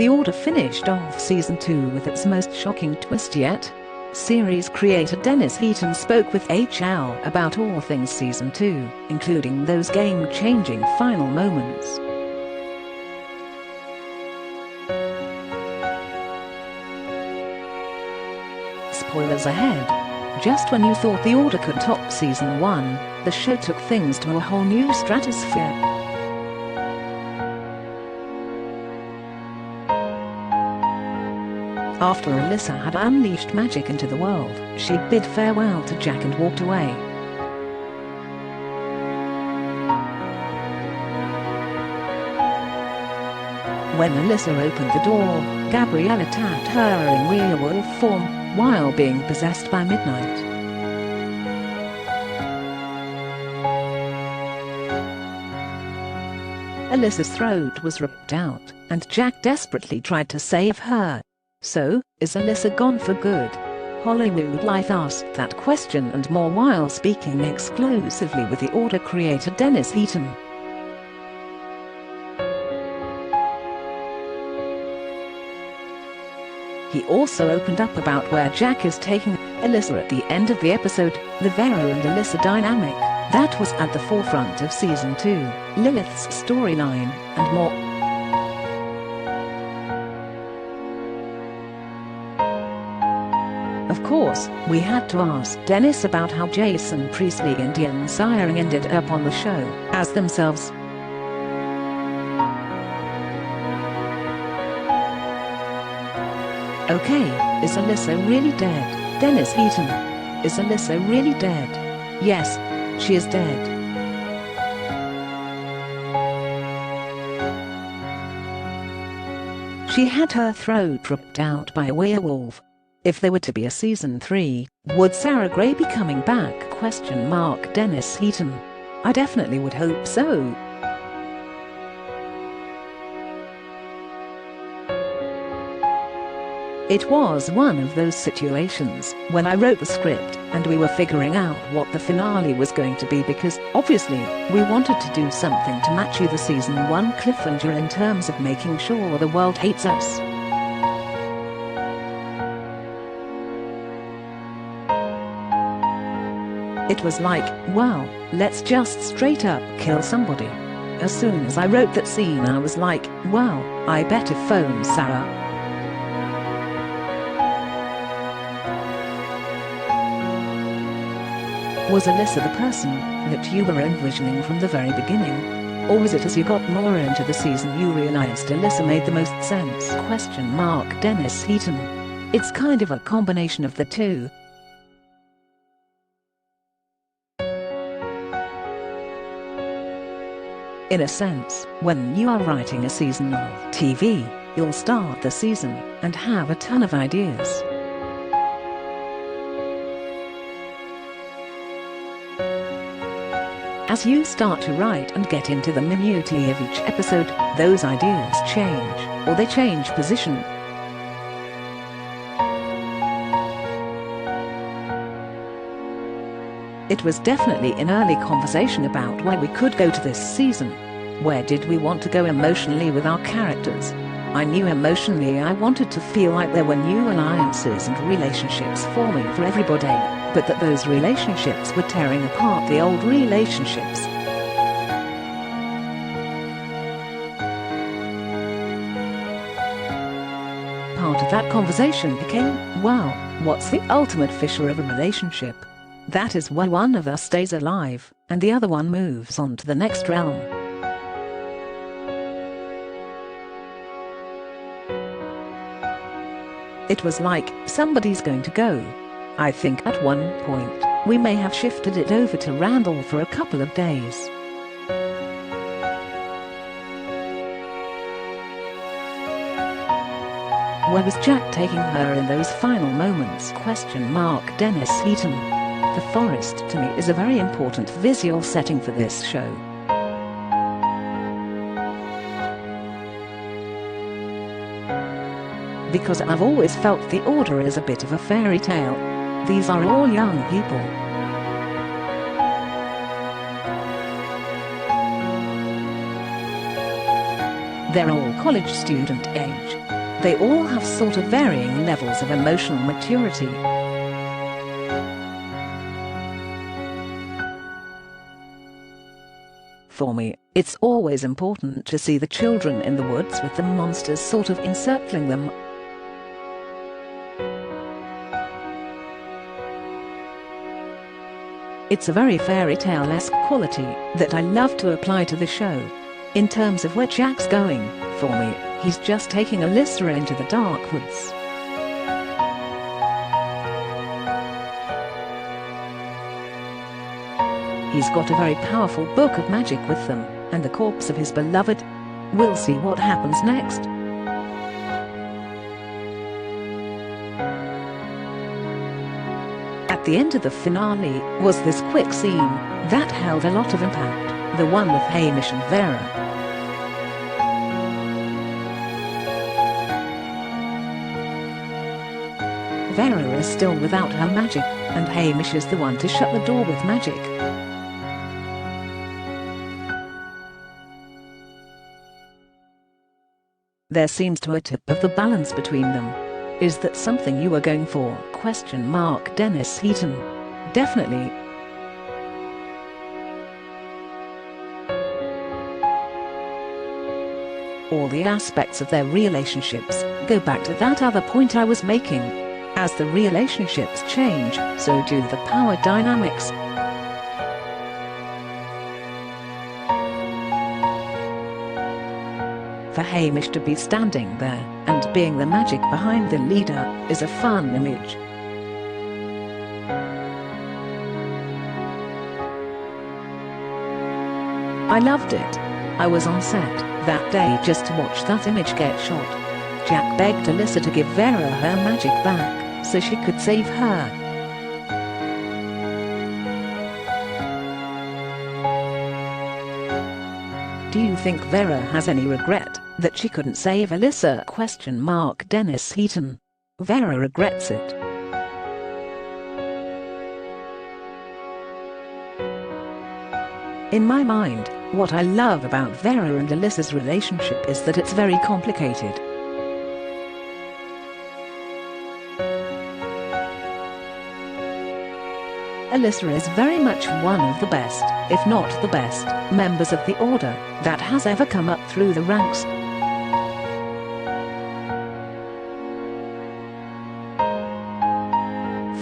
The Order finished off Season 2 with its most shocking twist yet. Series creator Dennis Heaton spoke with HL about all things Season 2, including those game-changing final moments. Spoilers ahead. Just when you thought The Order could top Season 1, the show took things to a whole new stratosphere. After Alyssa had unleashed magic into the world, she bid farewell to Jack and walked away. When Alyssa opened the door, Gabrielle attacked her in werewolf form, while being possessed by midnight. Alyssa's throat was ripped out, and Jack desperately tried to save her. So, is Alyssa gone for good? HollywoodLife asked that question and more while speaking exclusively with The Order creator Dennis Heaton. He also opened up about where Jack is taking Alyssa at the end of the episode, the Vera and Alyssa dynamic, that was at the forefront of Season 2, Lilith's storyline, and more. Of course, we had to ask Dennis about how Jason Priestley and Ziering ended up on the show as themselves. Okay, is Alyssa really dead? Dennis Heaton. Is Alyssa really dead? Yes, she is dead. She had her throat ripped out by a werewolf. If there were to be a Season 3, would Sarah Gray be coming back? Dennis Heaton. I definitely would hope so. It was one of those situations when I wrote the script and we were figuring out what the finale was going to be, because obviously we wanted to do something to match the Season 1 cliffhanger in terms of making sure the world hates us. It was like, wow, let's just straight up kill somebody. As soon as I wrote that scene I was like, wow, I better phone Sarah. Was Alyssa the person that you were envisioning from the very beginning? Or was it as you got more into the season you realized Alyssa made the most sense? Dennis Heaton. It's kind of a combination of the two. In a sense, when you are writing a season of TV, you'll start the season and have a ton of ideas. As you start to write and get into the minutiae of each episode, those ideas change, or they change position. It was definitely an early conversation about where we could go to this season. Where did we want to go emotionally with our characters? I knew emotionally I wanted to feel like there were new alliances and relationships forming for everybody, but that those relationships were tearing apart the old relationships. Part of that conversation became, wow, what's the ultimate fissure of a relationship? That is where one of us stays alive, and the other one moves on to the next realm. It was like, somebody's going to go. I think at one point, we may have shifted it over to Randall for a couple of days. Where was Jack taking her in those final moments? Dennis Heaton. The forest to me is a very important visual setting for this show. Because I've always felt the Order is a bit of a fairy tale. These are all young people. They're all college student age. They all have sort of varying levels of emotional maturity. For me, it's always important to see the children in the woods with the monsters sort of encircling them. It's a very fairy tale-esque quality that I love to apply to the show. In terms of where Jack's going, for me, he's just taking Alyssa into the dark woods. He's got a very powerful book of magic with them, and the corpse of his beloved. We'll see what happens next. At the end of the finale was this quick scene that held a lot of impact, the one with Hamish and Vera. Vera is still without her magic, and Hamish is the one to shut the door with magic. There seems to be a tip of the balance between them. Is that something you were going for? Dennis Heaton. Definitely. All the aspects of their relationships go back to that other point I was making. As the relationships change, so do the power dynamics. For Hamish to be standing there and being the magic behind the leader is a fun image. I loved it. I was on set that day just to watch that image get shot. Jack begged Alyssa to give Vera her magic back so she could save her. Do you think Vera has any regret that she couldn't save Alyssa? Dennis Heaton. Vera regrets it. In my mind, what I love about Vera and Alyssa's relationship is that it's very complicated. Alyssa is very much one of the best, if not the best, members of the Order that has ever come up through the ranks.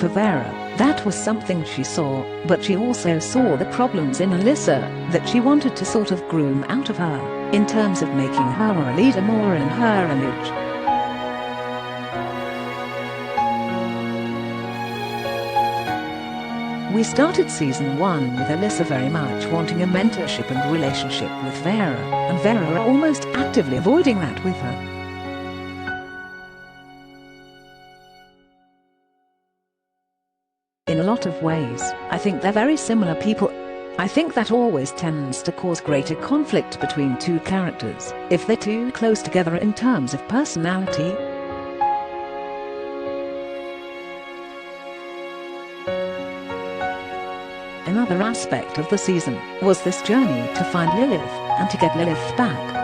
For Vera, that was something she saw, but she also saw the problems in Alyssa that she wanted to sort of groom out of her, in terms of making her a leader more in her image. We started season 1 with Alyssa very much wanting a mentorship and relationship with Vera, and Vera almost actively avoiding that with her. In a lot of ways, I think they're very similar people. I think that always tends to cause greater conflict between two characters, if they're too close together in terms of personality. Another aspect of the season was this journey to find Lilith and to get Lilith back.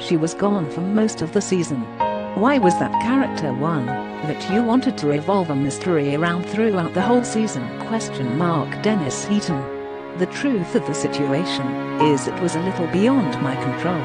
She was gone for most of the season. Why was that character one that you wanted to revolve a mystery around throughout the whole season? Dennis Heaton. The truth of the situation is it was a little beyond my control.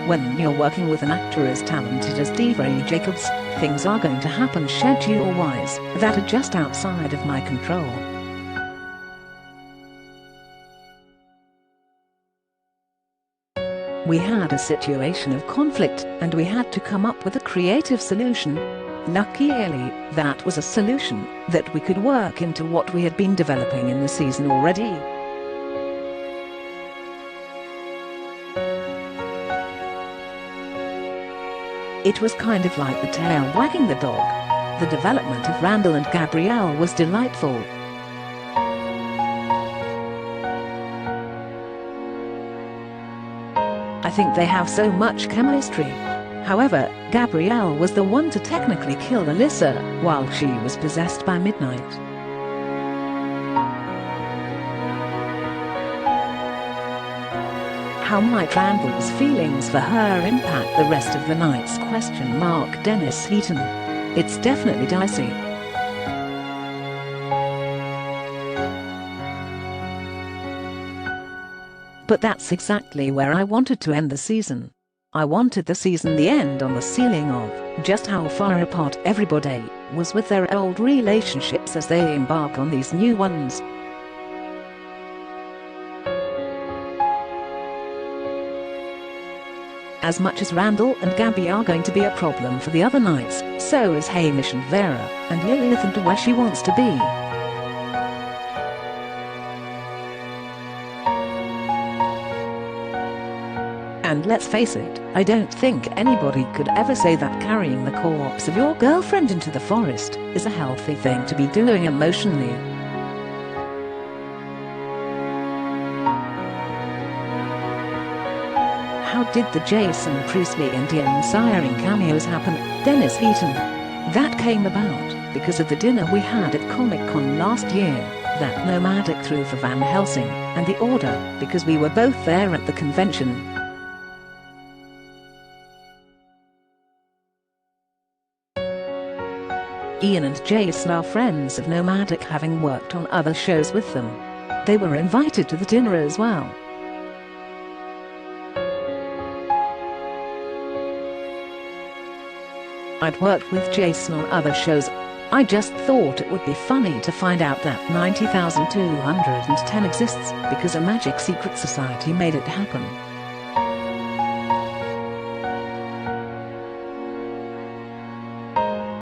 When you're working with an actor as talented as Devray Jacobs, things are going to happen schedule-wise that are just outside of my control. We had a situation of conflict, and we had to come up with a creative solution. Luckily, that was a solution that we could work into what we had been developing in the season already. It was kind of like the tail wagging the dog. The development of Randall and Gabrielle was delightful. I think they have so much chemistry. However, Gabrielle was the one to technically kill Alyssa while she was possessed by midnight. How might Randall's feelings for her impact the rest of the night's question mark Dennis Heaton? It's definitely dicey. But that's exactly where I wanted to end the season. I wanted the season to end on the ceiling of just how far apart everybody was with their old relationships as they embark on these new ones. As much as Randall and Gabi are going to be a problem for the other nights, so is Hamish and Vera, and Lilith and where she wants to be. And let's face it, I don't think anybody could ever say that carrying the corpse of your girlfriend into the forest is a healthy thing to be doing emotionally. How did the Jason Priestley and Ziering cameos happen? Dennis Heaton. That came about because of the dinner we had at Comic-Con last year, that nomadic threw for Van Helsing, and the Order, because we were both there at the convention. Ian and Jason are friends of Nomadic, having worked on other shows with them. They were invited to the dinner as well. I'd worked with Jason on other shows. I just thought it would be funny to find out that 90,210 exists because a magic secret society made it happen.